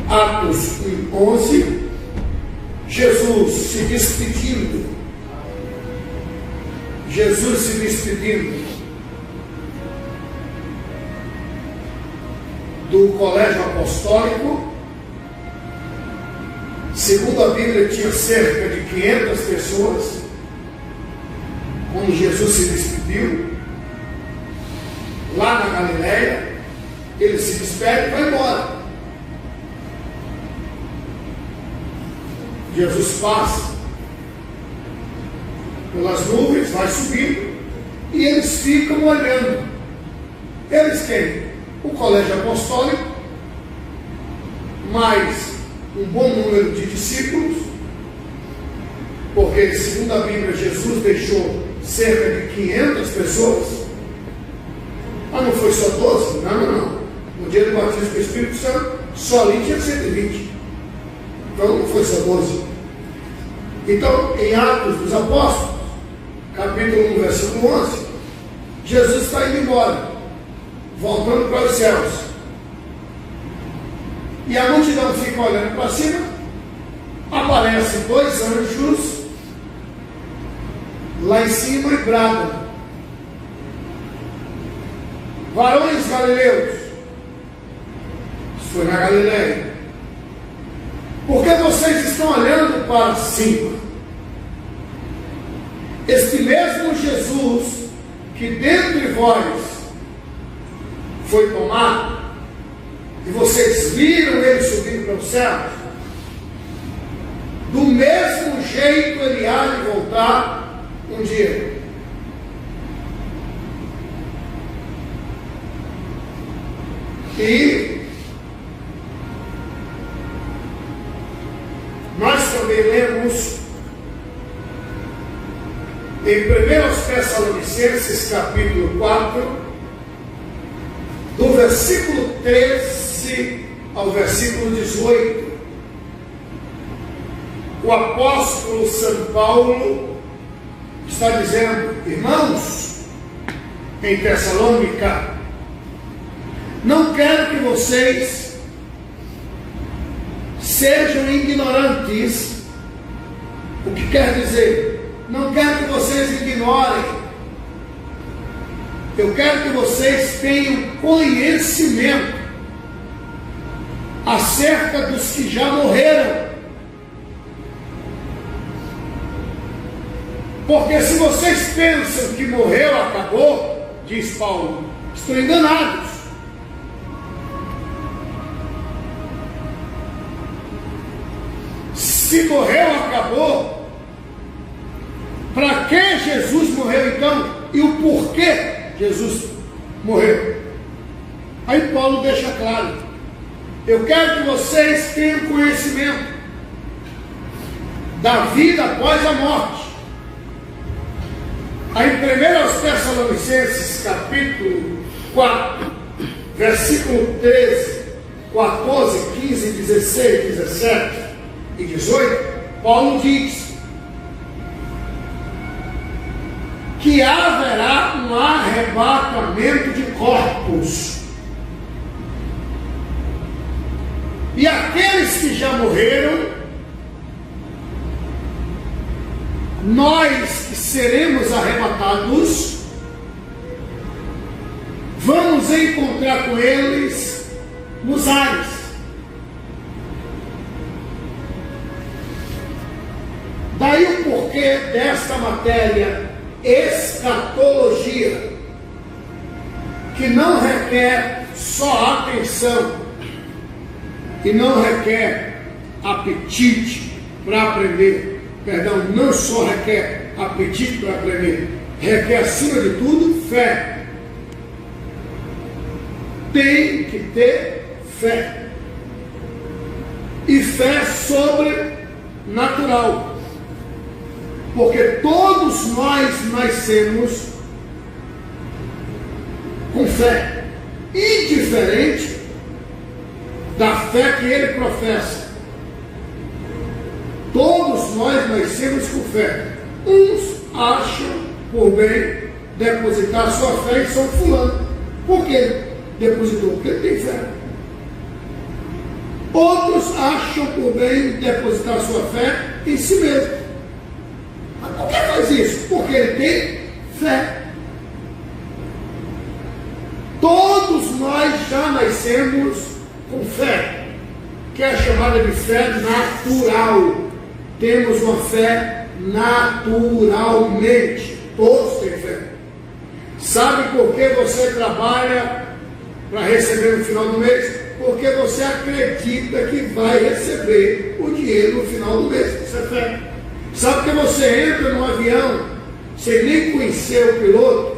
Atos 1:11, Jesus se despedindo. Jesus se despedindo do colégio apostólico. Segundo a Bíblia, tinha cerca de 500 pessoas quando Jesus se despediu. Lá na Galileia, ele se despede e vai embora. Jesus passa pelas nuvens, vai subindo, e eles ficam olhando. Eles quem? O colégio apostólico, mais um bom número de discípulos, porque segundo a Bíblia, Jesus deixou cerca de 500 pessoas. Mas não foi só 12? Não. No dia do batismo do Espírito Santo, só ali tinha 120. Então não foi só 12. Então, em Atos dos Apóstolos, capítulo 1, versículo 11, Jesus está indo embora, voltando para os céus. E a multidão fica olhando para cima. Aparecem 2 anjos lá em cima e bradam: varões galileus, isso foi na Galileia, por que vocês estão olhando para cima? Este mesmo Jesus que dentre vós foi tomado, e vocês viram ele subir para os céus, do mesmo jeito ele há de voltar um dia. E nós também lemos em 1 Tessalonicenses capítulo 4, do versículo 13 ao versículo 18, o apóstolo São Paulo está dizendo: irmãos, em Tessalônica, não quero que vocês sejam ignorantes. O que quer dizer? Não quero que vocês ignorem. Eu quero que vocês tenham conhecimento acerca dos que já morreram. Porque se vocês pensam que morreu, acabou, diz Paulo, estão enganados. Se morreu, acabou. Para que Jesus morreu então? E o porquê Jesus morreu? Aí Paulo deixa claro: eu quero que vocês tenham conhecimento da vida após a morte. Aí em 1 Tessalonicenses capítulo 4, versículo 13, 14, 15, 16, 17 e 18, Paulo diz que haverá um arrebatamento de corpos, e aqueles que já morreram, nós que seremos arrebatados, vamos encontrar com eles nos ares. Daí o porquê desta matéria, escatologia, que não requer só atenção e não requer apetite para aprender. Perdão, não só requer apetite para aprender, requer acima de tudo fé. Tem que ter fé, e fé sobrenatural. Porque todos nós nascemos com fé, indiferente da fé que ele professa. Todos nós nascemos com fé. Uns acham por bem depositar sua fé em São Fulano. Por quê? Depositou porque ele tem fé. Outros acham por bem depositar sua fé em si mesmo. Mas por que faz isso? Porque ele tem fé. Todos nós já nascemos com fé, que é chamada de fé natural. Temos uma fé naturalmente. Todos têm fé. Sabe por que você trabalha para receber no final do mês? Porque você acredita que vai receber o dinheiro no final do mês. Isso é fé. Sabe que você entra no avião sem nem conhecer o piloto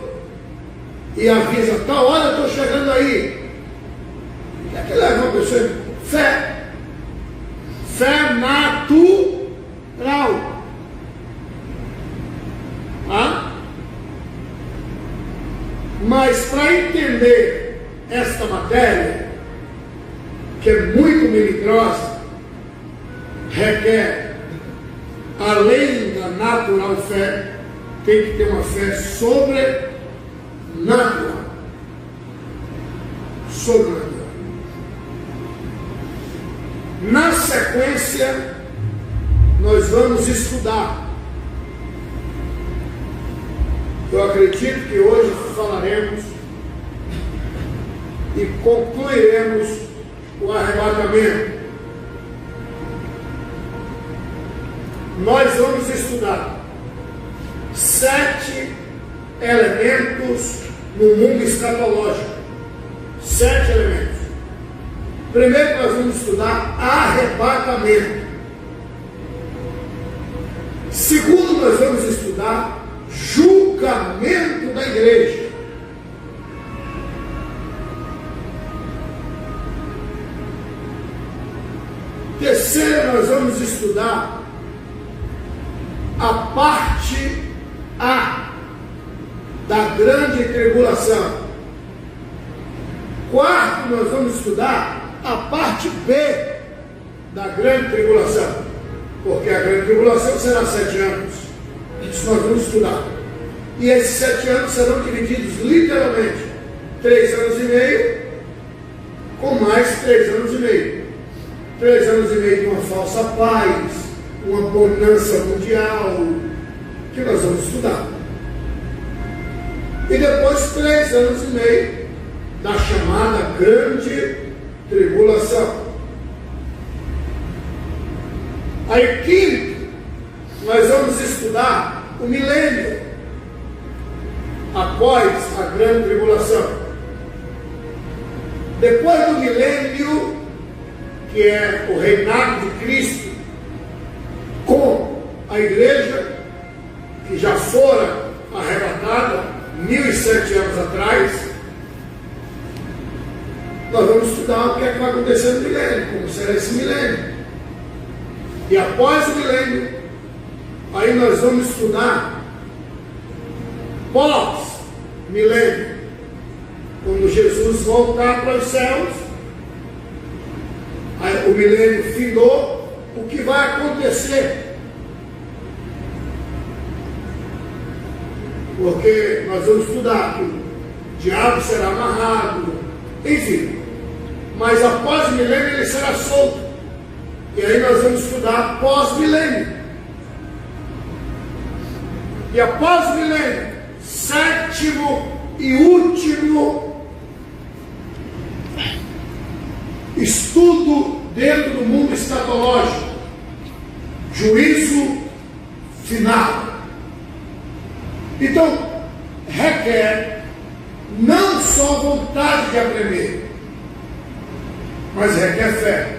e avisa, tal hora eu estou chegando aí. O que é que leva uma pessoa? Fé. Fé natural. Mas para entender esta matéria, que é muito melindrosa, requer, além da natural fé, tem que ter uma fé sobrenatural. Sobrenatural. Na sequência, nós vamos estudar. Eu acredito que hoje falaremos e concluiremos o arrebatamento. Nós vamos estudar 7 elementos no mundo escatológico. 7 elementos. Primeiro nós vamos estudar arrebatamento. Segundo, nós vamos estudar julgamento da igreja. Terceiro, nós vamos estudar a parte A da grande tribulação. Quarto, nós vamos estudar a parte B da grande tribulação, porque a grande tribulação será 7 anos. Isso nós vamos estudar. E esses 7 anos serão divididos literalmente 3 anos e meio com mais 3 anos e meio. 3 anos e meio de uma falsa paz, uma bonança mundial, que nós vamos estudar. E depois 3 anos e meio da chamada grande tribulação. Aí quinto, nós vamos estudar o milênio após a grande tribulação. Depois do milênio, que é o reinado de Cristo com a igreja, que já fora arrebatada 1007 anos atrás, nós vamos estudar o que é que vai acontecer no milênio, como será esse milênio. E após o milênio, aí nós vamos estudar pós-milênio, quando Jesus voltar para os céus, aí o milênio findou, o que vai acontecer? Porque nós vamos estudar que o diabo será amarrado, enfim, mas após o milênio ele será solto. E aí nós vamos estudar pós-milênio. E após o milênio, 7º e último estudo dentro do mundo escatológico, juízo final. Então, requer não só vontade de aprender, mas requer fé.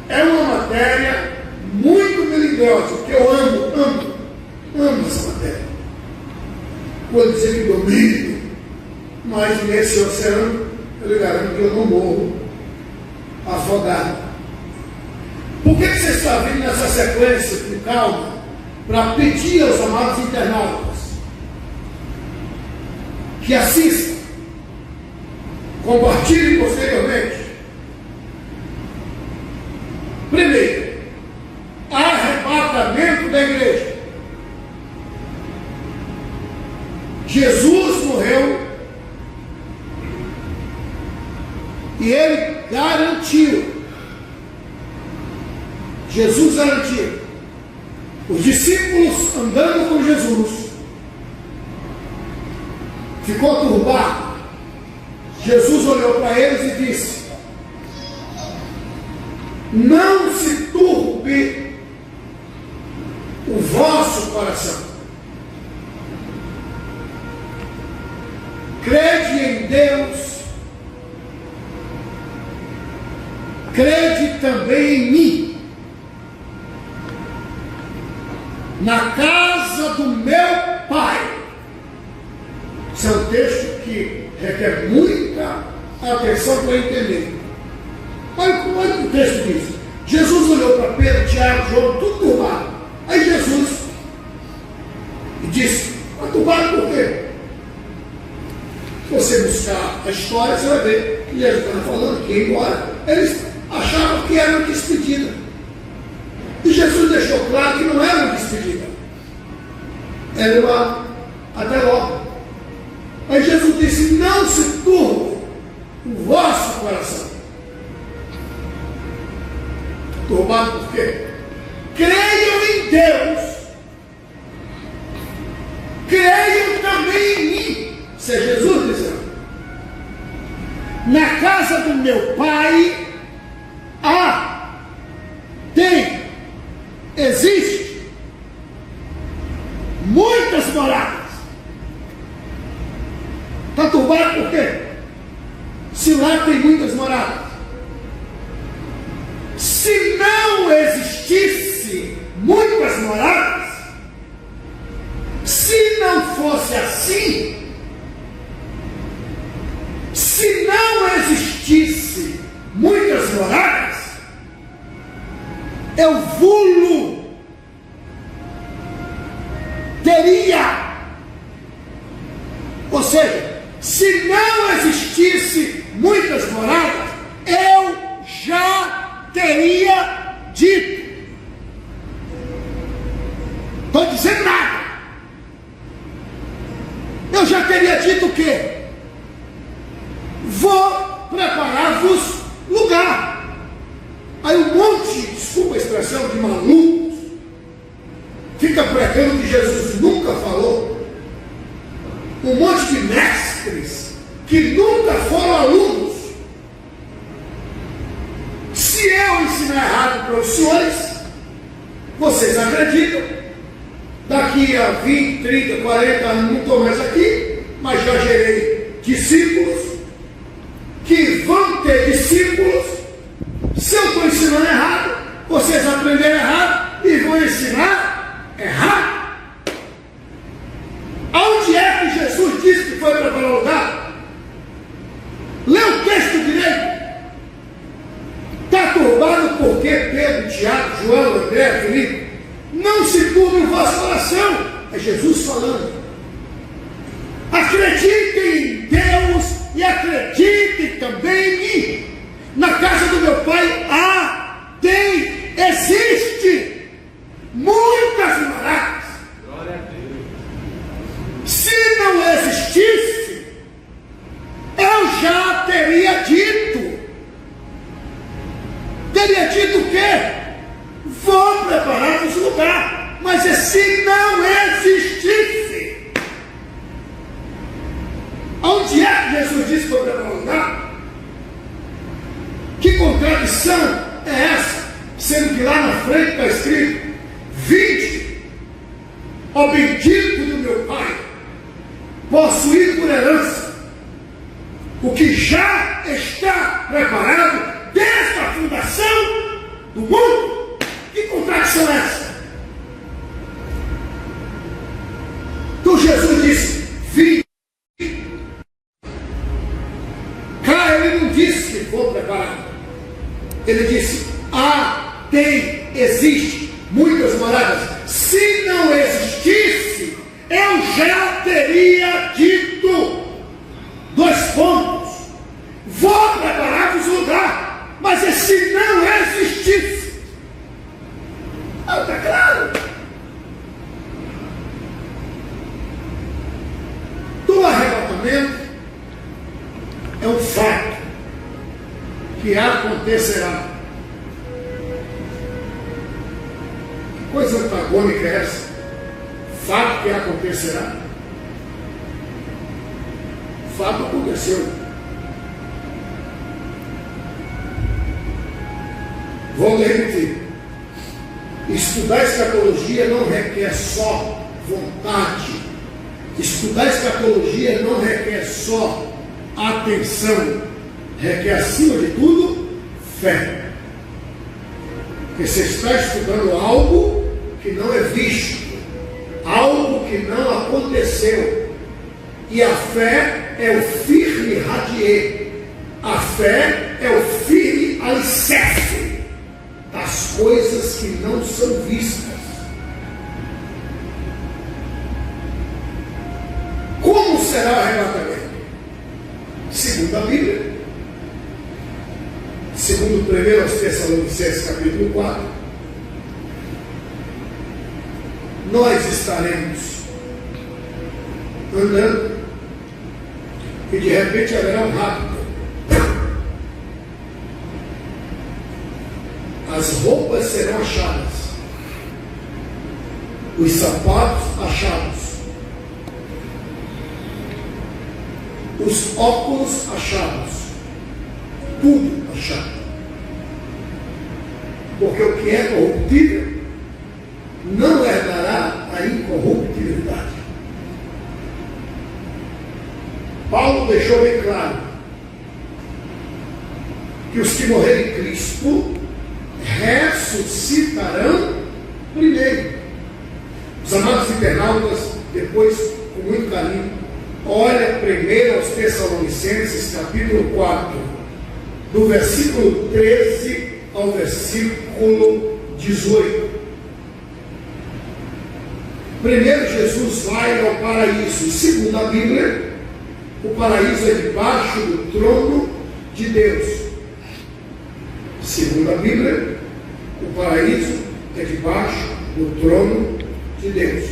É uma matéria muito melindrosa, que eu amo essa matéria. Vou dizer que domino, mas nesse oceano eu lhe garanto que eu não morro afogado. Por que você está vindo nessa sequência com calma para pedir aos amados internautas que assistam, compartilhem posteriormente? Primeiro, arrebatamento da igreja. Jesus morreu e ele garantiu Jesus garantia. Os discípulos andando com Jesus, ficou turbado. Jesus olhou para eles e disse: não se turbe o vosso coração. Crede em Deus, crede também em mim. Na casa do meu Pai. Esse é um texto que requer muita atenção para entender. Olha o que o texto diz. Jesus olhou para Pedro, Tiago, João, tudo turbado. Aí Jesus disse: mas turbado por quê? Se você buscar a história, você vai ver que Jesus estava falando que, embora eles achavam que era uma despedida. E Jesus deixou claro que não era uma despedida. Era uma até logo. Aí Jesus disse: não se turbe o vosso coração. Turbado por quê? Creiam em Deus, creiam também em mim. Isso é Jesus dizendo: na casa do meu Pai existe muitas moradas. Está turbado por quê? Se lá tem muitas moradas. Se não existisse muitas moradas, se não fosse assim, se não existisse muitas moradas, eu vulo teria. Ou seja, se não existisse muitas moradas, eu já teria dito. Estou dizendo nada. Eu já teria dito o quê? Vou preparar-vos lugar. Aí um monte, desculpa a expressão, de malucos fica pregando que Jesus nunca falou. Um monte de mestres que nunca foram alunos. Se eu ensinar errado para os senhores, vocês acreditam. Daqui a 20, 30, 40 anos não estou mais aqui, mas já gerei discípulos que vão ter discípulos. Se eu estou ensinando errado, vocês aprenderam errado e vão ensinar errado. Aonde é que Jesus disse que foi preparar o lugar? Lê o texto direito. Está turbado porque Pedro, Tiago, João, André, Felipe, não se turbe o vosso coração. É Jesus falando. Acreditem em Deus e acreditem também em mim. Na casa do meu Pai existe muitas moradas. Glória a Deus. Se não existisse, eu já teria dito. Teria dito o quê? Vou preparar-vos lugar. Mas se não existisse, onde é que Jesus disse que foi preparar lugar? Que contradição é essa? Sendo que lá na frente está escrito: vinde, ó bendito do meu Pai, possuído por herança o que já está preparado desde a fundação do mundo. Que contradição é essa? Então Jesus disse: vinde. Cá ele não disse que for preparado. Ele disse: existe muitas moradas. Se não existisse, eu já teria dito. 2 pontos. Vou preparar-vos lugar. Mas se não existisse, está claro. Do arrebatamento é um fato que acontecerá. coisa antagônica é essa? Fato que acontecerá. Fato aconteceu. Vou repetir. Estudar escatologia não requer só vontade. Estudar escatologia não requer só atenção. Requer, acima de tudo, fé. Porque você está estudando algo que não é visto, algo que não aconteceu. E a fé é o firme radier. A fé é o firme alicerce das coisas que não são vistas. Como será o arrebatamento? Segundo a Bíblia, segundo 1 Tessalonicenses capítulo 4, nós estaremos andando e de repente haverá um rapto. As roupas serão achadas, os sapatos achados, os óculos achados, tudo achado. Porque o que é corruptível não herdará a incorruptibilidade. Paulo deixou bem claro que os que morrerem em Cristo ressuscitarão primeiro. Os amados internautas, depois, com muito carinho, olha primeiro aos Tessalonicenses, capítulo 4, do versículo 13 ao versículo 18. Primeiro, Jesus vai ao paraíso. Segundo a Bíblia, o paraíso é debaixo do trono de Deus. Segundo a Bíblia, o paraíso é debaixo do trono de Deus.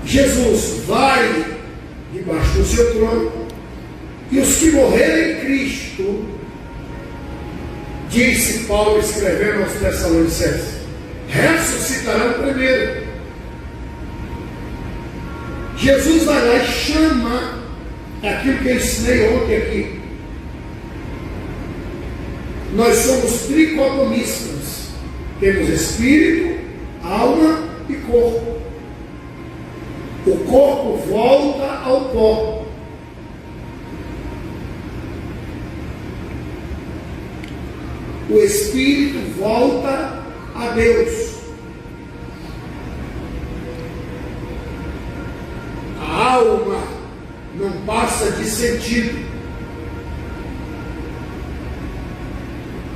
Jesus vai debaixo do seu trono, e os que morrerem em Cristo, disse Paulo escrevendo aos Tessalonicenses, ressuscitarão primeiro. Jesus vai lá e chama aquilo que eu ensinei ontem aqui. Nós somos tricotomistas. Temos espírito, alma e corpo. O corpo volta ao pó. O espírito volta a Deus. A alma não passa de sentido.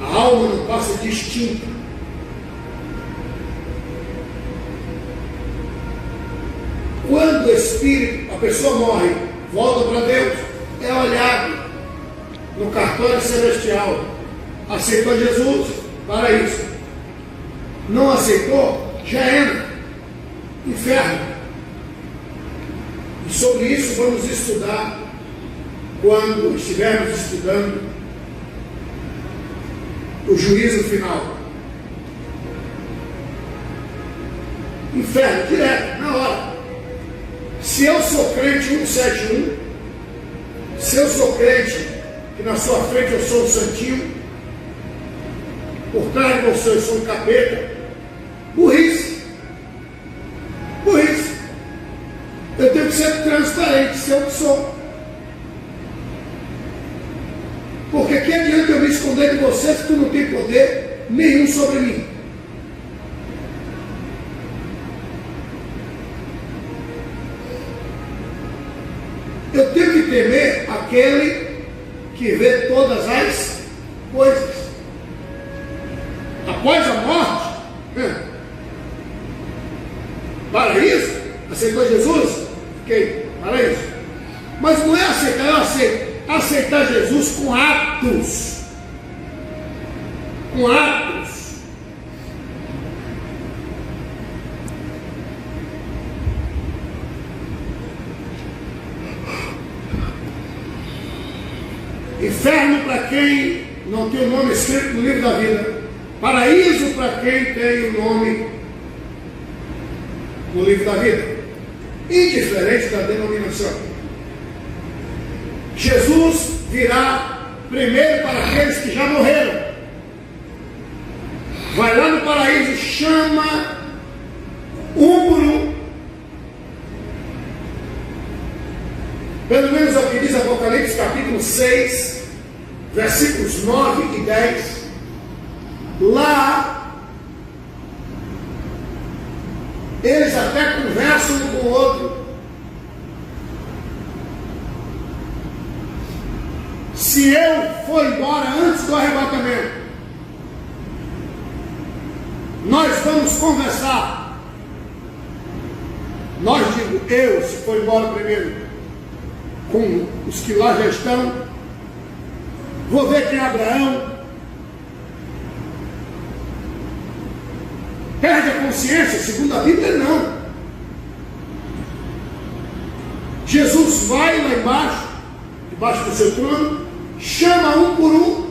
A alma não passa de instinto. Quando o espírito, a pessoa morre, volta para Deus, é olhado no cartório celestial. Aceitou Jesus? Paraíso. Não aceitou? Já era. Inferno. E sobre isso vamos estudar quando estivermos estudando o juízo final. Inferno, direto, na hora. Se eu sou crente 171, se eu sou crente que na sua frente eu sou um santinho, por trás de você eu sou um capeta, burrice. Burrice. Eu tenho que ser transparente, ser o que sou. Porque que adianta eu me esconder de você se tu não tem poder nenhum sobre mim? Eu tenho que temer aquele que vê todas as coisas. Após a morte, paraíso, aceitou Jesus? Fiquei, paraíso. Mas não é aceitar, eu aceito. Aceitar Jesus com atos. Com atos. Inferno para quem não tem o nome escrito no livro da vida. Paraíso para quem tem o nome no livro da vida, indiferente da denominação. Jesus virá primeiro para aqueles que já morreram. Vai lá no paraíso, chama um por um. Pelo menos é o que diz Apocalipse capítulo 6, versículos 9 e 10. Lá, eles até conversam um com o outro. Se eu for embora antes do arrebatamento, nós vamos conversar. Nós, digo eu, se for embora primeiro, com os que lá já estão, vou ver quem é Abraão. Perde a consciência, segundo a Bíblia, não. Jesus vai lá embaixo, debaixo do seu trono, chama um por um,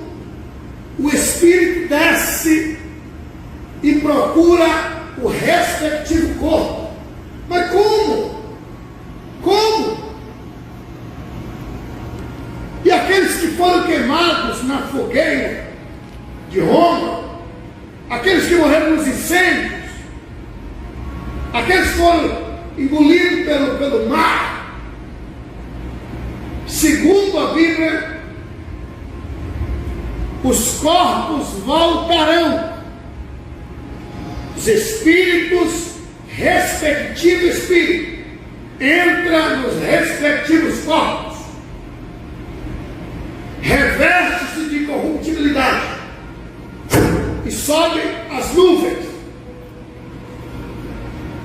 o Espírito desce e procura o respectivo corpo. Mas como? Como? E aqueles que foram queimados na fogueira de Roma, aqueles que morreram nos incêndios, aqueles que foram engolidos pelo mar, segundo a Bíblia, os corpos voltarão, os espíritos, respectivo espírito, entra nos respectivos corpos, reveste-se de corruptibilidade e sobe as nuvens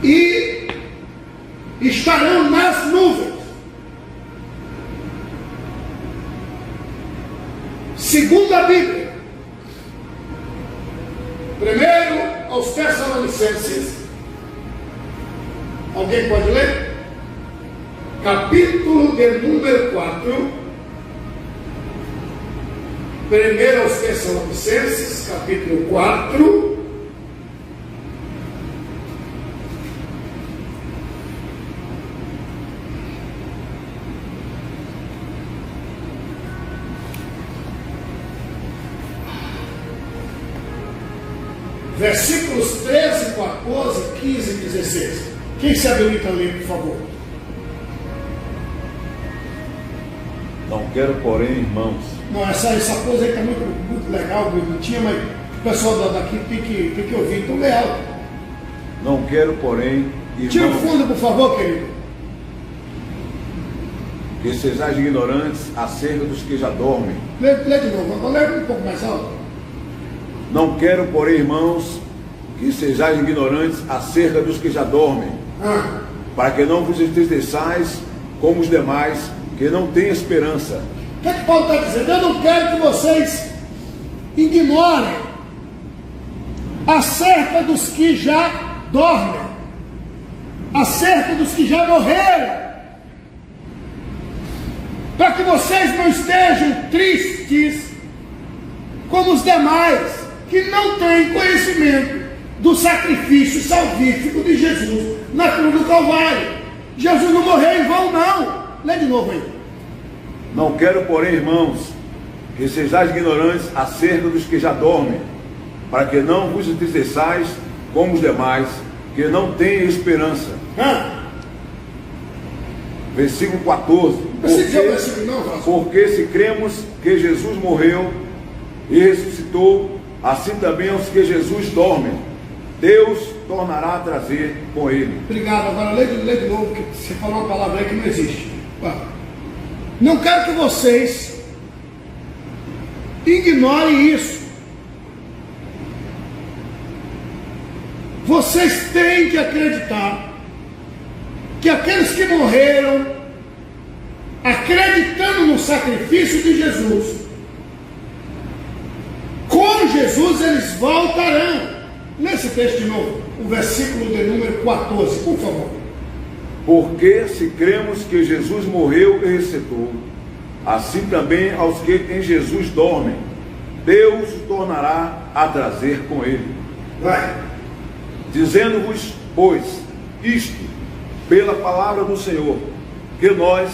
e estarão nas nuvens. Segundo a Bíblia, primeiro aos Tessalonicenses, alguém pode ler? Capítulo de número 4. Primeiro aos Tessalonicenses, capítulo 4. Versículos 13, 14, 15 e 16. Quem se habilita a ler, por favor? Não quero, porém, irmãos. Não, essa coisa aí está muito legal, bonitinha, mas o pessoal daqui tem que ouvir, então lê alto. Não quero, porém, Tira o irmãos, fundo, por favor, querido. que sejais ignorantes acerca dos que já dormem. Lê de novo, agora lê um pouco mais alto. Não quero, porém, irmãos, que sejais ignorantes acerca dos que já dormem, para que não vos entristeçais como os demais, que não têm esperança. O que é que Paulo está dizendo? Eu não quero que vocês ignorem acerca dos que já dormem, acerca dos que já morreram, para que vocês não estejam tristes como os demais, que não têm conhecimento do sacrifício salvífico de Jesus na cruz do Calvário. Jesus não morreu em vão, não. Lê de novo aí. Não quero, porém, irmãos, que sejais ignorantes acerca dos que já dormem, para que não vos entristeçais como os demais, que não têm esperança. Versículo 14. Porque se cremos que Jesus morreu e ressuscitou, assim também aos que Jesus dormem, Deus tornará a trazer com ele. Obrigado. Agora lê de novo, que você falou uma palavra aí que não existe. Não quero que vocês ignorem isso. Vocês têm que acreditar que aqueles que morreram acreditando no sacrifício de Jesus, com Jesus eles voltarão. Lê esse texto de novo, o versículo de número 14, por favor. Porque se cremos que Jesus morreu e ressuscitou, assim também aos que em Jesus dormem, Deus o tornará a trazer com ele. Vai. Dizendo-vos, pois, isto, pela palavra do Senhor, que nós,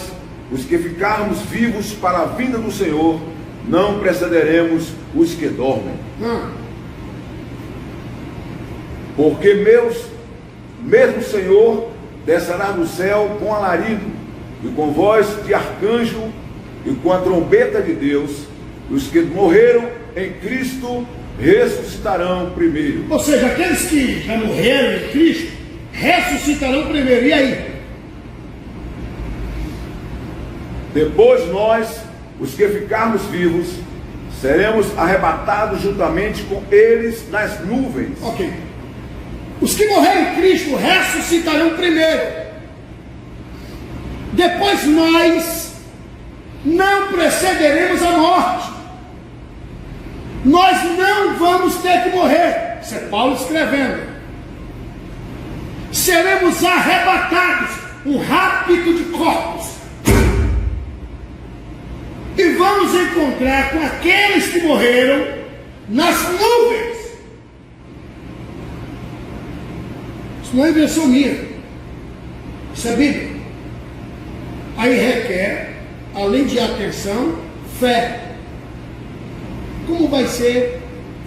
os que ficarmos vivos para a vinda do Senhor, não precederemos os que dormem. Porque mesmo Senhor descerá do céu com alarido, e com voz de arcanjo, e com a trombeta de Deus, os que morreram em Cristo ressuscitarão primeiro. Ou seja, aqueles que já morreram em Cristo ressuscitarão primeiro. E aí? Depois nós, os que ficarmos vivos, seremos arrebatados juntamente com eles nas nuvens. Ok. Os que morreram em Cristo ressuscitarão primeiro. Depois nós não precederemos a morte. Nós não vamos ter que morrer. Isso é Paulo escrevendo. Seremos arrebatados, um rapto de corpos. E vamos encontrar com aqueles que morreram nas nuvens. Isso não é invenção minha. Isso é Bíblia. Aí requer, além de atenção, fé. Como vai ser?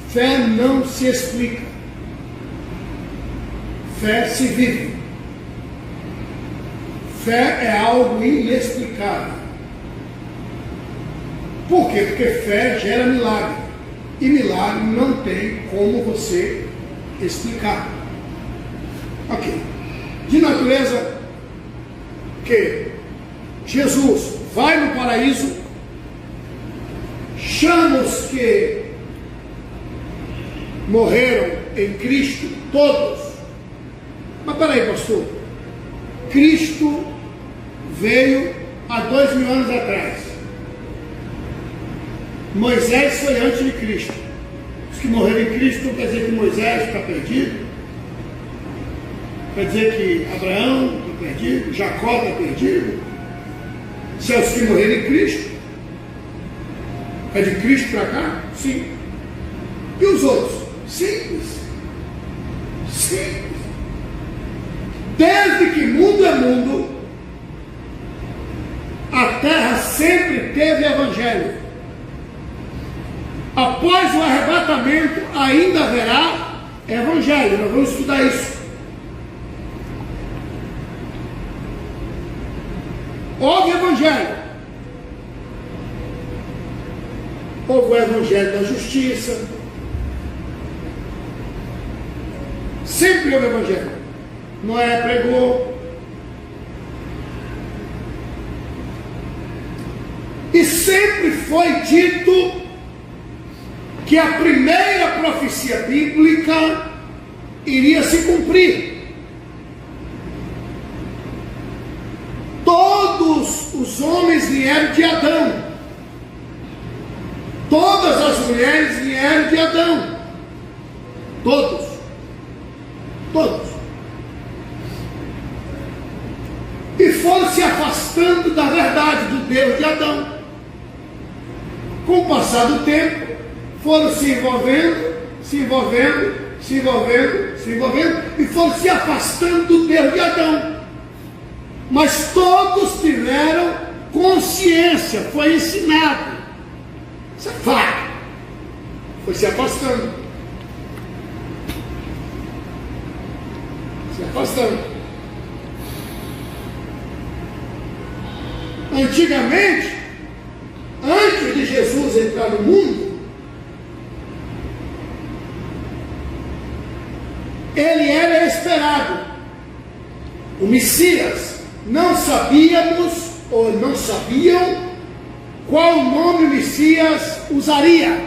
Fé não se explica. Fé se vive. Fé é algo inexplicável. Por quê? Porque fé gera milagre. E milagre não tem como você explicar. Ok. De natureza que Jesus vai no paraíso, chama os que morreram em Cristo, todos. Mas peraí, pastor. Cristo veio há 2000 anos atrás. Moisés foi antes de Cristo. Os que morreram em Cristo não quer dizer que Moisés está perdido. Quer dizer que Abraão está perdido, Jacó está perdido. Se é os que morreram em Cristo. É de Cristo para cá? Sim. E os outros? Simples. Simples. Desde que mundo é mundo, a terra sempre teve evangelho. Após o arrebatamento ainda haverá evangelho. Nós vamos estudar isso. Houve evangelho. Houve o evangelho da justiça. Sempre houve evangelho. Noé pregou. E sempre foi dito que a primeira profecia bíblica iria se cumprir. Todos os homens vieram de Adão. Todas as mulheres vieram de Adão. Todos. Todos. E foram se afastando da verdade do Deus de Adão. Com o passar do tempo, foram se envolvendo, e foram se afastando do Deus de Adão. Mas todos tiveram consciência, foi ensinado. Isso é fato. Foi se afastando. Se afastando. Antigamente, antes de Jesus entrar no mundo, ele era esperado. O Messias. Não sabíamos, ou não sabiam, qual nome o Messias usaria.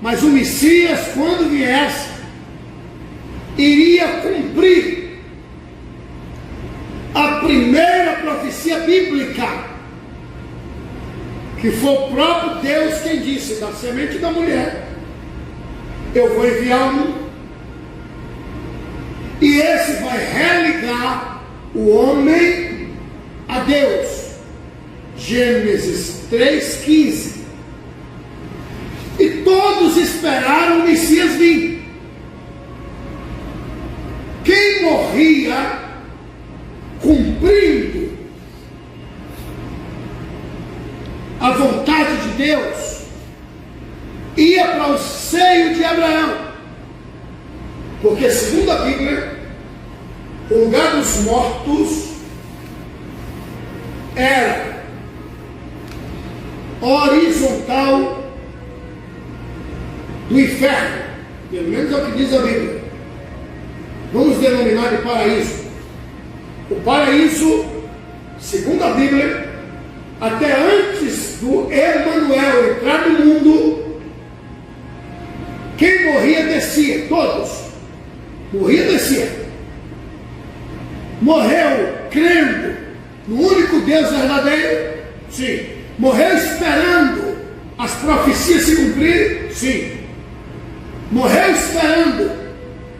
Mas o Messias, quando viesse, iria cumprir a primeira profecia bíblica, que foi o próprio Deus quem disse: da semente da mulher eu vou enviar-me, e esse vai religar o homem a Deus. Gênesis 3,15. E todos esperaram o Messias vir. Quem morria cumprindo a vontade de Deus ia para o seio de Abraão, porque segundo a Bíblia, o lugar dos mortos era horizontal do inferno, pelo menos é o que diz a Bíblia. Vamos denominar de paraíso. O paraíso, segundo a Bíblia, até antes do Emanuel entrar no mundo, quem morria descia, todos. Morria descia. Morreu crendo no único Deus verdadeiro? Sim. Morreu esperando as profecias se cumprirem? Sim. Morreu esperando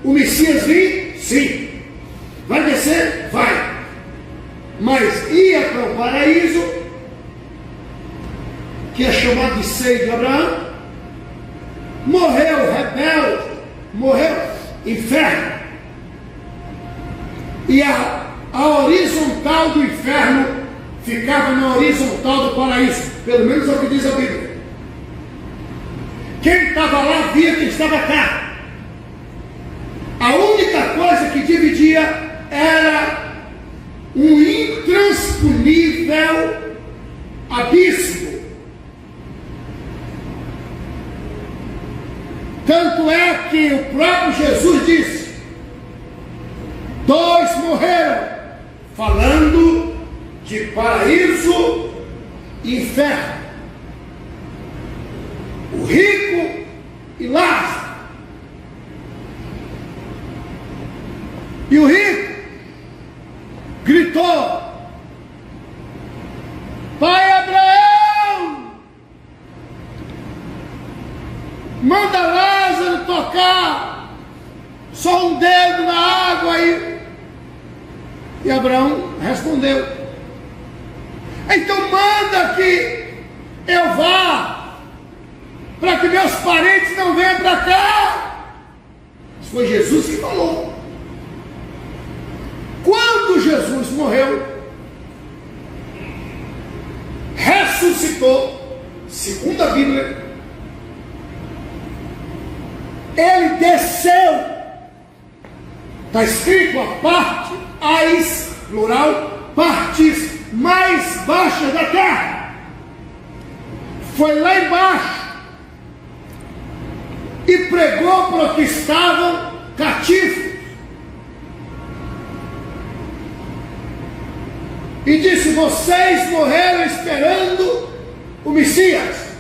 o Messias vir? Sim. Vai descer? Vai. Mas ia para o paraíso, que é chamado de seio de Abraão. Morreu rebelde, morreu inferno. E a horizontal do inferno ficava na horizontal do paraíso. Pelo menos é o que diz a Bíblia. Quem estava lá via quem estava cá. A única coisa que dividia era um intransponível abismo. Tanto é que o próprio Jesus disse: dois morreram, falando de paraíso e inferno, o rico e Lázaro. E o rico gritou: Pai Abraão, manda Lázaro tocar só um dedo na água aí. E Abraão respondeu: então manda que eu vá, para que meus parentes não venham para cá. Isso foi Jesus que falou. Quando Jesus morreu, ressuscitou, segundo a Bíblia, ele desceu, está escrito a parte, as, plural, partes mais baixas da terra. Foi lá embaixo e pregou para os que estavam cativos. E disse: vocês morreram esperando o Messias.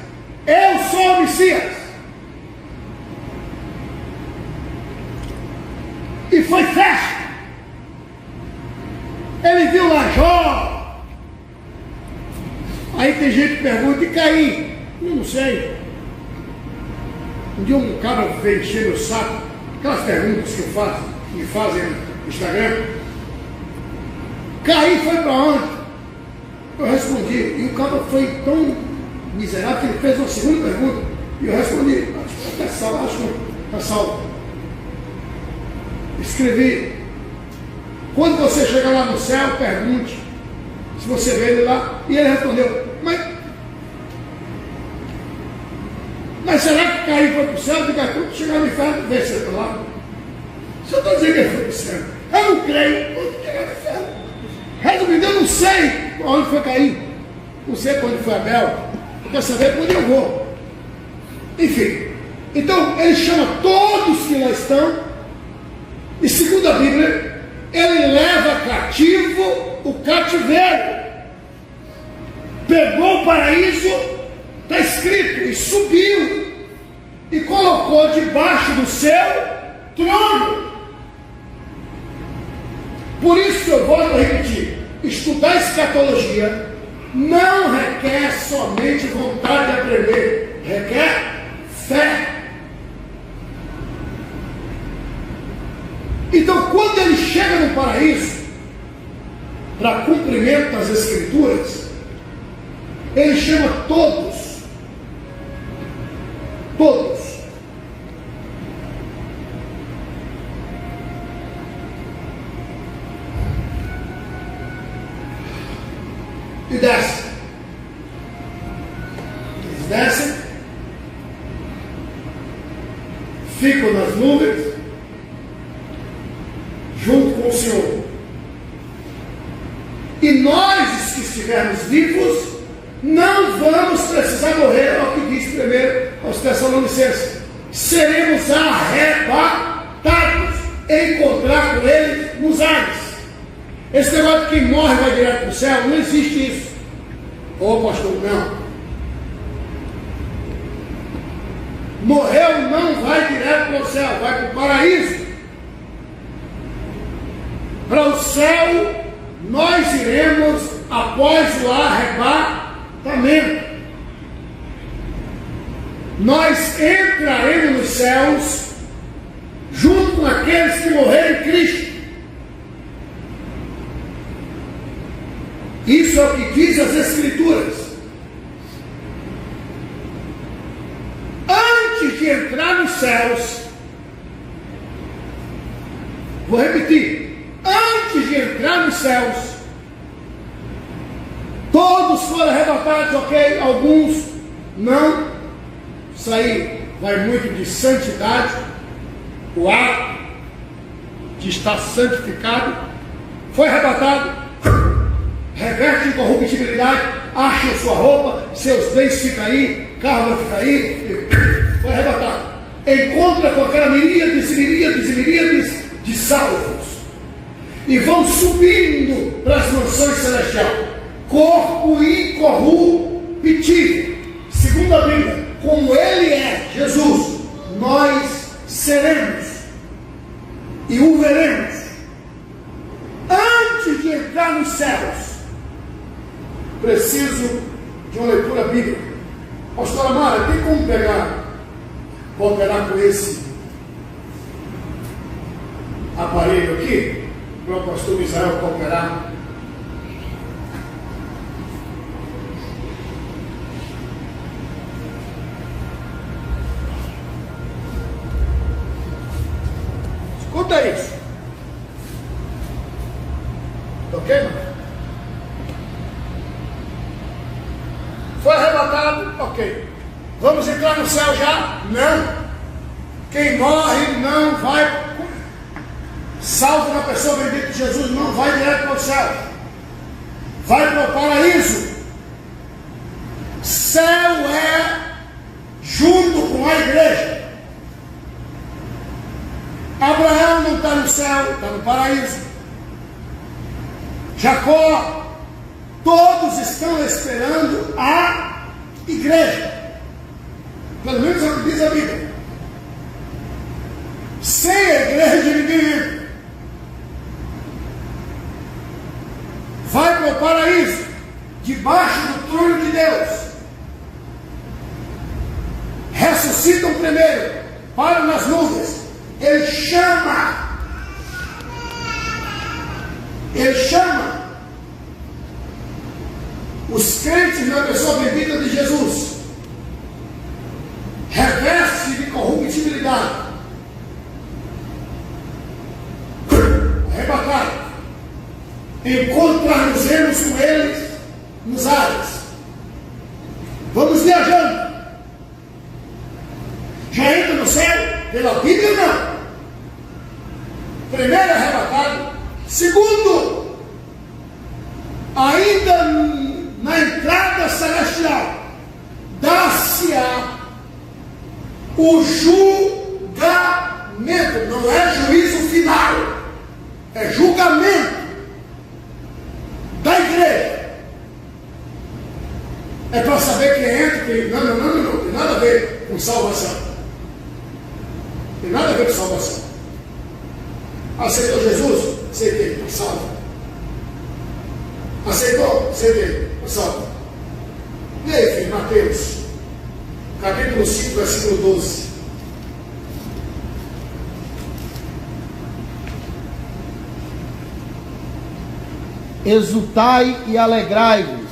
Eu sou o Messias. E foi festa. Ele viu lá Jó. Aí tem gente que pergunta: e Caim? Eu não sei. Um dia um cara veio encher meu saco, aquelas perguntas que eu faço, que me fazem no Instagram. Caim foi para onde? Eu respondi. E o cara foi tão miserável que ele fez uma segunda pergunta. E eu respondi: acho que está salvo, acho que está salvo. Escrevi: quando você chegar lá no céu, pergunte se você vê ele lá. E ele respondeu: mas será que Caim foi para o céu? Diga, quando chegar no inferno, vê se ele está lá. Se eu estou dizendo que ele foi para o céu, eu não creio. Quando chegar no inferno, resumindo, eu não sei onde foi Caim, não sei quando foi Abel, quer saber quando eu vou. Enfim, então ele chama todos que lá estão, e segundo a Bíblia, ele leva cativo o cativeiro, pegou o paraíso, está escrito, e subiu, e colocou debaixo do seu trono. Por isso que eu volto a repetir: estudar escatologia não requer somente vontade de aprender, requer fé. Então, quando ele chega no paraíso, para cumprimento das Escrituras, ele chama todos, descem. Eles descem, ficam nas nuvens, junto com o Senhor. E nós, os que estivermos vivos, não vamos precisar morrer, é o que diz primeiro aos Tessalonicenses. Seremos arrebatados, encontrar com Ele nos ares. Esse negócio de quem morre vai direto para o céu, não existe isso. Ô pastor, não. Morreu não vai direto para o céu, vai para o paraíso. Para o céu nós iremos após o arrebatamento. Nós entraremos nos céus junto com aqueles que morreram em Cristo. Isso é o que diz as Escrituras. Antes de entrar nos céus, vou repetir, antes de entrar nos céus, todos foram arrebatados, ok? Alguns não. Isso aí vai muito de santidade, o ato de estar santificado, foi arrebatado, reverte incorruptibilidade, acha sua roupa, seus bens ficam aí, carro vai ficar aí, foi arrebatado. Encontra com aquela miríades de salvos, e vão subindo para as mansões celestiais, corpo incorruptível, segundo a Bíblia. Como Ele é, Jesus, nós seremos e o veremos. Antes de entrar nos céus, preciso de uma leitura bíblica. Pastor Amara, tem como cooperar com esse aparelho aqui? Para o pastor Israel cooperar. Escuta isso. Ok, mano? Foi arrebatado? Ok. Vamos entrar no céu já? Não. Quem morre não vai, salvo na pessoa bendita de Jesus, não vai direto para o céu. Vai para o paraíso. Céu é junto com a igreja. Abraão não está no céu, está no paraíso. Jacó, todos estão esperando a igreja. Pelo menos é o que diz a Bíblia. Sem a igreja ninguém entra. Vai para o paraíso, debaixo do trono de Deus. Ressuscitam primeiro, param nas nuvens. Ele chama os crentes na pessoa bendita de Jesus, reveste de corruptibilidade, arrebatado, encontrarmos com eles nos ares. Vamos viajando. Já entra no céu pela Bíblia? Não. Primeiro arrebatado. Segundo, ainda na entrada celestial, dá-se-á o julgamento. Não é juízo final, é julgamento da igreja. É para saber quem entra, quem não tem nada a ver com salvação. Tem nada a ver com salvação. Aceitou Jesus? Aceitei, está salvo. Aceitou? Aceitei, está salvo. E aí, filho, Mateus, capítulo 5, versículo 12. Exultai e alegrai-vos,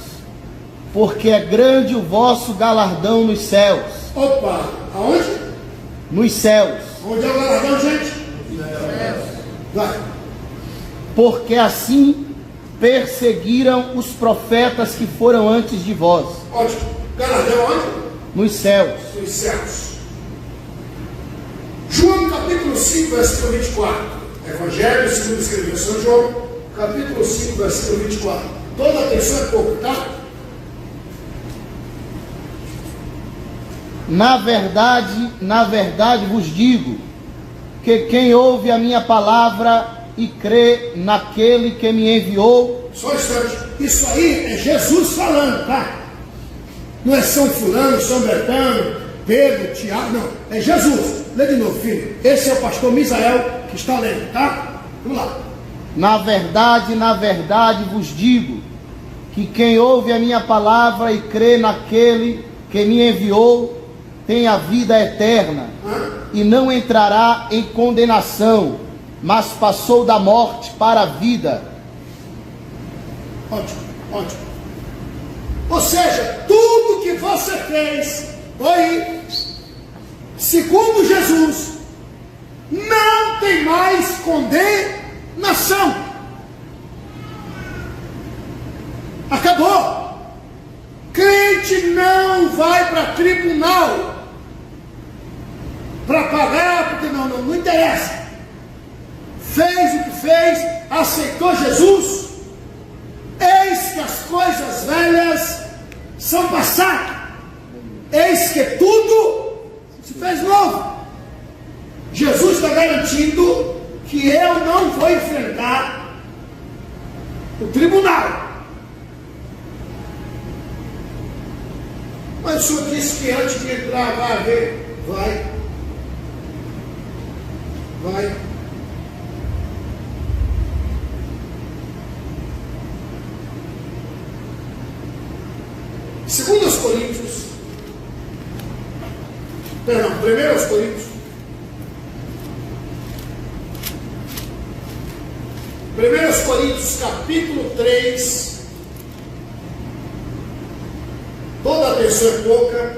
porque é grande o vosso galardão nos céus. Opa, aonde? Nos céus. Onde é o galardão, gente? Vai. Porque assim perseguiram os profetas que foram antes de vós. Ótimo. Galardão onde? Nos céus. Nos céus. João capítulo 5, versículo 24. Evangelho segundo escreveu São João, capítulo 5, versículo 24. Toda atenção é pouco, tá? Na verdade vos digo, que quem ouve a minha palavra e crê naquele que me enviou... Só um instante. Isso aí é Jesus falando, tá? Não é São Fulano, São Betano, Pedro, Tiago, não. É Jesus. Lê de novo, filho. Esse é o pastor Misael que está lendo, tá? Vamos lá. Na verdade vos digo, que quem ouve a minha palavra e crê naquele que me enviou, tem a vida eterna, e não entrará em condenação, mas passou da morte para a vida. Ótimo, ótimo. Ou seja, tudo que você fez, oi, segundo Jesus, não tem mais condenação. Acabou. Crente não vai para tribunal para pagar, porque não interessa. Fez o que fez, aceitou Jesus. Eis que as coisas velhas são passadas. Eis que tudo se fez novo. Jesus está garantindo que eu não vou enfrentar o tribunal. Mas o senhor disse que antes de entrar vai haver. Vai. Segundo aos Coríntios, primeiro aos Coríntios, 1 Coríntios capítulo 3, toda atenção é pouca.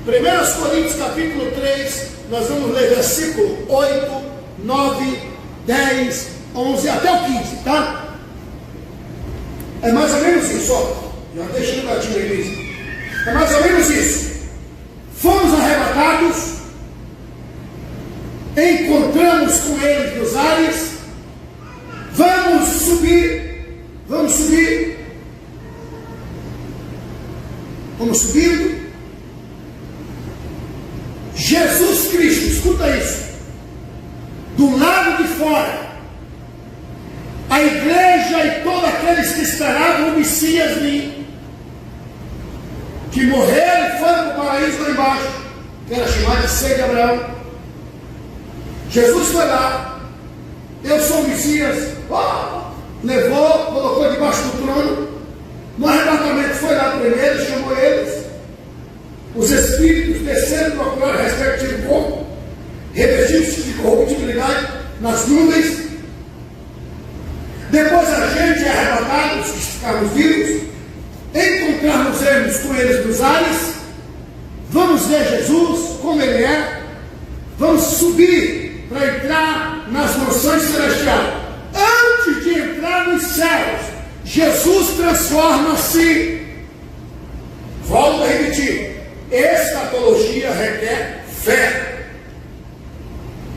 1 Coríntios capítulo 3, nós vamos ler versículo 8, 9, 10, 11 até o 15, tá? É mais ou menos isso, ó. Já deixei no gatinho aí mesmo. É mais ou menos isso. Fomos arrebatados, encontramos com eles nos ares, vamos subir, vamos subindo. Jesus Cristo, escuta isso, do lado de fora, a igreja e todos aqueles que esperavam o Messias vir, que morreram e foram para o paraíso lá embaixo, que era chamado de Ser de Abraão. Jesus foi lá, eu sou o Messias, levou, colocou debaixo do trono. No arrebatamento foi lá primeiro, chamou eles. Os espíritos desceram para procurar o respectivo corpo, revestidos de corruptibilidade nas nuvens. Depois a gente é arrebatado, os que ficarmos vivos, encontrarmos com eles nos ares, vamos ver Jesus como ele é, vamos subir para entrar nas mansões celestiais. Antes de entrar nos céus, Jesus transforma-se. Volto a repetir, escatologia requer fé.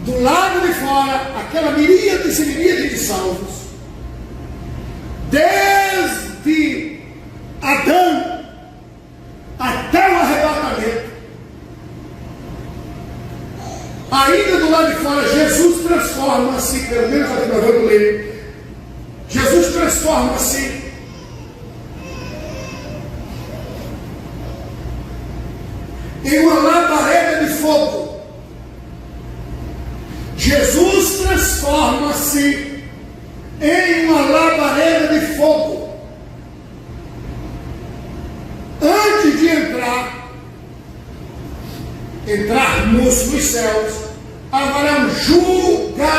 Do lado de fora, aquela miríade de salvos, desde Adão até o arrebatamento, ainda do lado de fora, Jesus transforma-se, pelo menos aqui nós vamos ler, Jesus transforma-se em uma labareda de fogo. Jesus transforma-se em uma labareda de fogo. Antes de entrarmos nos céus, haverá um julgamento.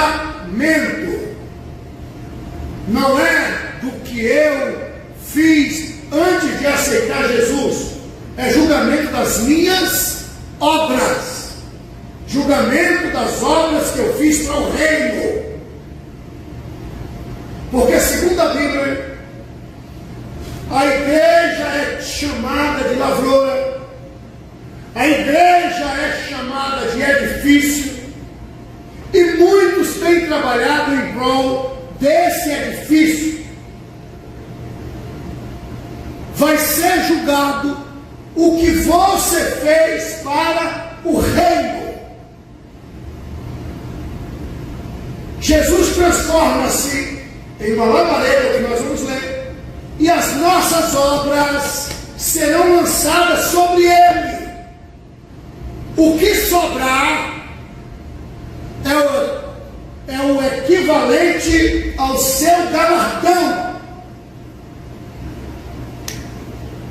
Não é do que eu fiz antes de aceitar Jesus, é julgamento das minhas obras, julgamento das obras que eu fiz para o reino. Porque segundo a Bíblia, a igreja é chamada de lavoura, a igreja é chamada de edifício, e muitos têm trabalhado em prol desse edifício. Vai ser julgado o que você fez para o reino. Jesus transforma-se em uma lavareira, que nós vamos ler, e as nossas obras serão lançadas sobre ele. O que sobrar é o equivalente ao seu galardão.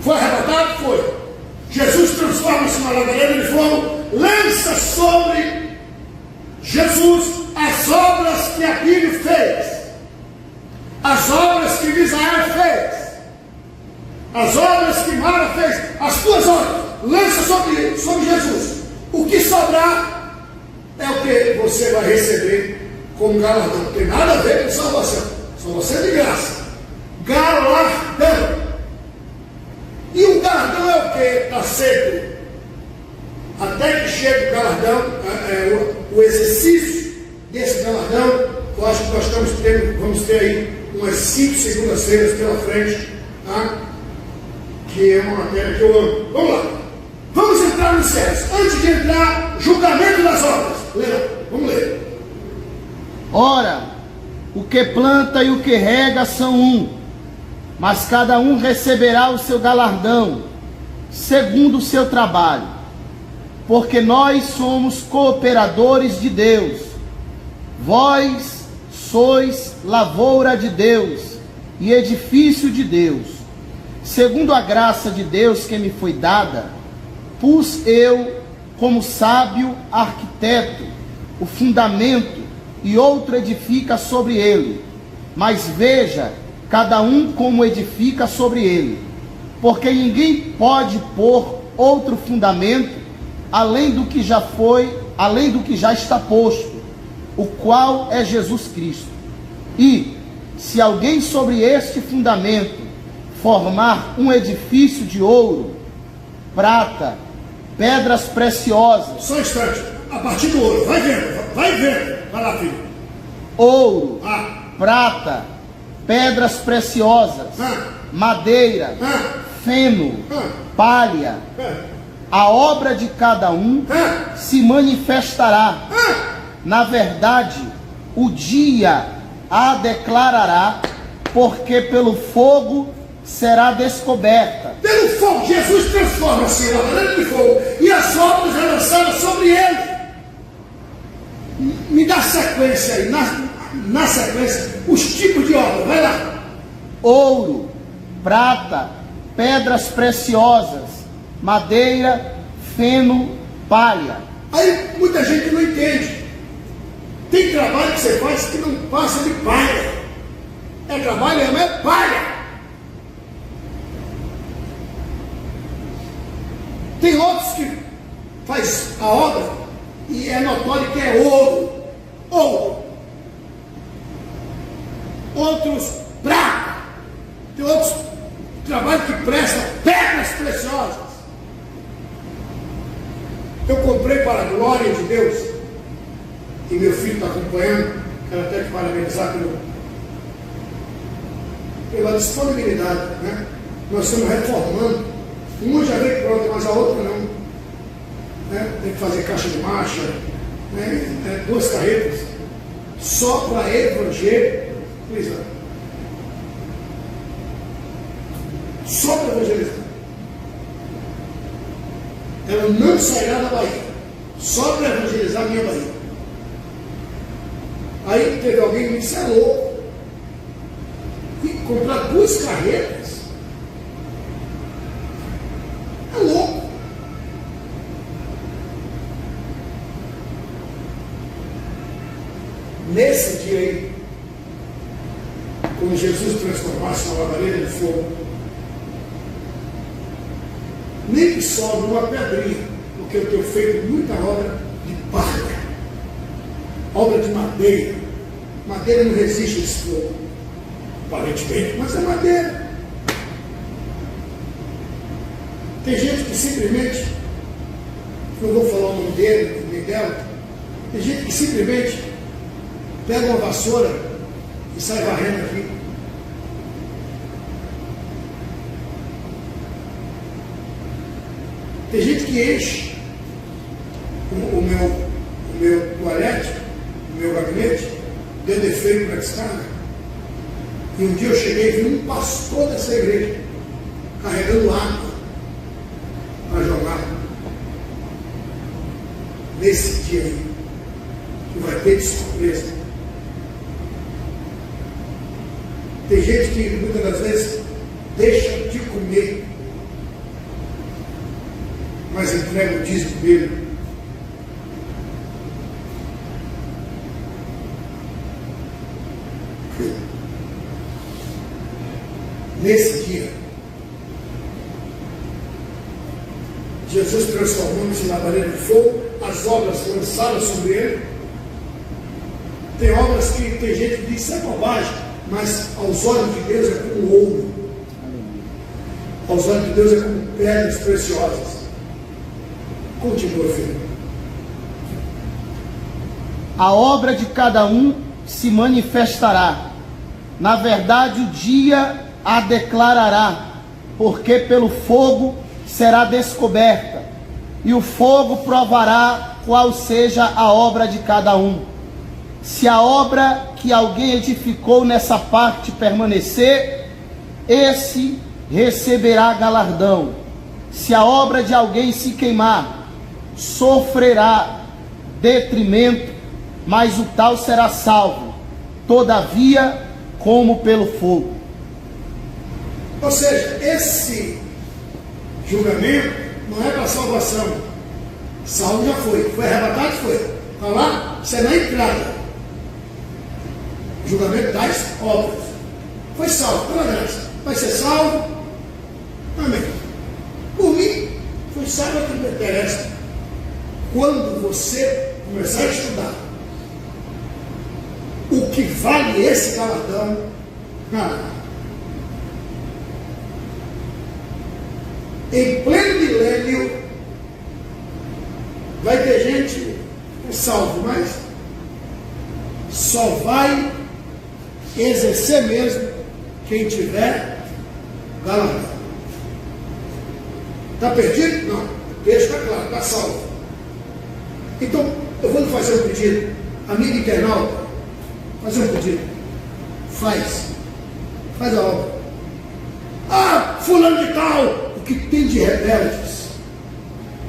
Foi arrebatado? Foi. Jesus transforma-se numa lavareira de fogo, lança sobre Jesus as obras que Abílio fez, as obras que Misael fez, as obras que Mara fez, as tuas obras, lança sobre Jesus. O que sobrar é o que você vai receber como galardão. Não tem nada a ver com salvação. Salvação é de graça. Galardão. E o galardão é o que? Está cedo. Até que chegue o galardão, o exercício desse galardão. Eu acho que nós vamos ter aí umas 5 segundas-feiras pela frente, tá? Que é uma matéria que eu amo. Vamos lá. Vamos entrar nos céus. Antes de entrar, julgamento das obras. Vamos ler. Ora, o que planta e o que rega são um, mas cada um receberá o seu galardão, segundo o seu trabalho. Porque nós somos cooperadores de Deus. Vós sois lavoura de Deus e edifício de Deus. Segundo a graça de Deus que me foi dada, pus eu, como sábio arquiteto, o fundamento, e outro edifica sobre ele. Mas veja, cada um como edifica sobre ele. Porque ninguém pode pôr outro fundamento, além do que já está posto, o qual é Jesus Cristo. E, se alguém sobre este fundamento formar um edifício de ouro, prata, pedras preciosas... Só um instante, a partir do ouro, vai vendo, vai lá, filho. Ouro, prata, pedras preciosas, madeira, feno, palha, a obra de cada um se manifestará. Na verdade, o dia a declarará, porque pelo fogo será descoberta. Pelo fogo, Jesus transforma-se em lavareira de fogo, e as obras é lançadas sobre ele. Me dá sequência aí, na sequência, os tipos de obra, vai lá. Ouro, prata, pedras preciosas, madeira, feno, palha. Aí muita gente não entende. Tem trabalho que você faz que não passa de palha. É trabalho, é palha. Tem outros que faz a obra e é notório que é ouro. Outros prata. Tem outros trabalhos que prestam pedras preciosas. Eu comprei para a glória de Deus, e meu filho está acompanhando, quero até te parabenizar pela disponibilidade, né? Nós estamos reformando. Uma já veio pronta, mas a outra não, né? Tem que fazer caixa de marcha, né? 2 carretas, só para evangelizar. Só para evangelizar. Ela não sairá da Bahia, só para evangelizar a minha Bahia. Aí teve alguém que me disse: é louco, e comprar 2 carretas, é louco. Nesse dia aí, quando Jesus transformasse uma lavareira de fogo, nem que sobre uma pedrinha, porque eu tenho feito muita obra de palha, obra de madeira. Madeira não resiste a esse fogo. aparentemente, mas é madeira. Tem gente que simplesmente, não vou falar o nome dele, nem dela, tem gente que simplesmente pega uma vassoura e sai varrendo aqui. Tem gente que enche o meu toalete, o meu gabinete, deu defeito na descarga. E um dia eu cheguei e vi um pastor dessa igreja carregando água para jogar. Nesse dia aí, que vai ter de surpresa. Tem gente que muitas das vezes deixa de comer, mas entrega o dízimo dele. Nesse dia, Jesus transformou-se em labareda de fogo, as obras lançadas sobre ele. Tem obras que tem gente que diz que é bobagem, mas aos olhos de Deus é como ouro. Aos olhos de Deus é como pedras preciosas. Continua, filho. A obra de cada um se manifestará. Na verdade, o dia a declarará, porque pelo fogo será descoberta, e o fogo provará qual seja a obra de cada um. Se a obra que alguém edificou nessa parte permanecer, esse receberá galardão. Se a obra de alguém se queimar, sofrerá detrimento, mas o tal será salvo, todavia, como pelo fogo. Ou seja, esse julgamento não é para salvação. Salvo já foi arrebatado, foi. Está lá, isso é na entrada. Julgamento das obras. Foi salvo, pela graça. Vai ser salvo. Amém. Por mim, foi salvo, que me interessa. Quando você começar a estudar o que vale esse galardão, em pleno milênio, vai ter gente salvo, mas só vai exercer mesmo quem tiver galardão. Está perdido? Não. O texto está claro, está salvo. Então, eu vou lhe fazer um pedido. Amigo internauta, fazer um pedido. Faz a obra. Ah, fulano de tal, o que tem de rebeldes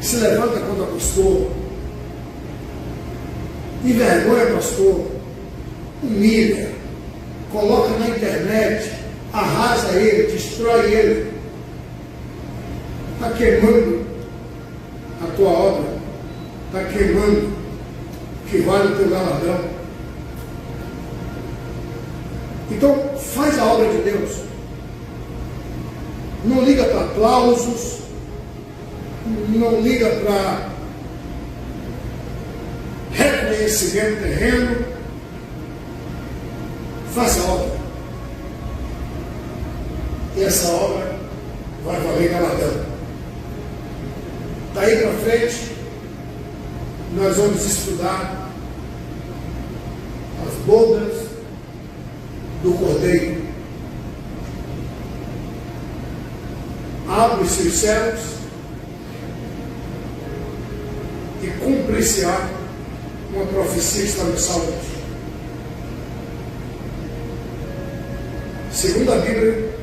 que se levanta contra o pastor, envergonha o pastor, humilha, coloca na internet, arrasa ele, destrói ele, está queimando a tua obra, está queimando o que vale o teu galardão. Então, faz a obra de Deus. Não liga para aplausos, não liga para reconhecimento terreno. Faça a obra. E essa obra vai valer galardão. Daí para frente, nós vamos estudar as bodas do Cordeiro. Abre-se os céus e cumprir-se-á uma profecia que está nos Salmos. Segundo a Bíblia,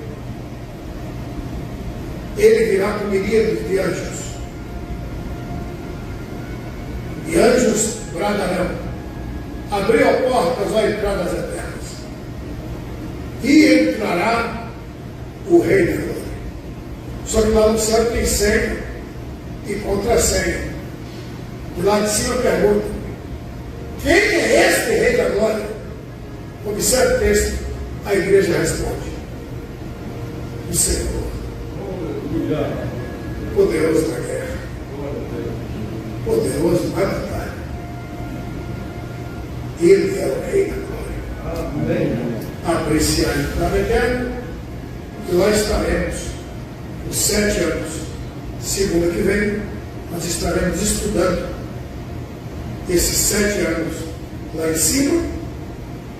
ele virá com miríades de anjos. E anjos bradarão: abriu a porta às entradas eternas. E entrará o Rei da Glória. Só que lá no céu tem senha e contrassenha. Do lado de cima pergunta: quem é este Rei da Glória? Observe o texto, a igreja responde: o Senhor, poderoso na guerra, poderoso na batalha. Ele é o Rei da Glória. Amém. A apreciar a entrada eterna, e lá estaremos por 7 anos. Segunda que vem, nós estaremos estudando esses 7 anos lá em cima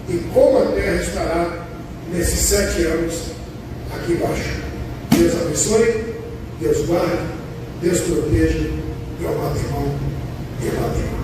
e como a terra estará nesses 7 anos aqui embaixo. Deus abençoe, Deus guarde, Deus proteja, meu amado irmão e amado irmão.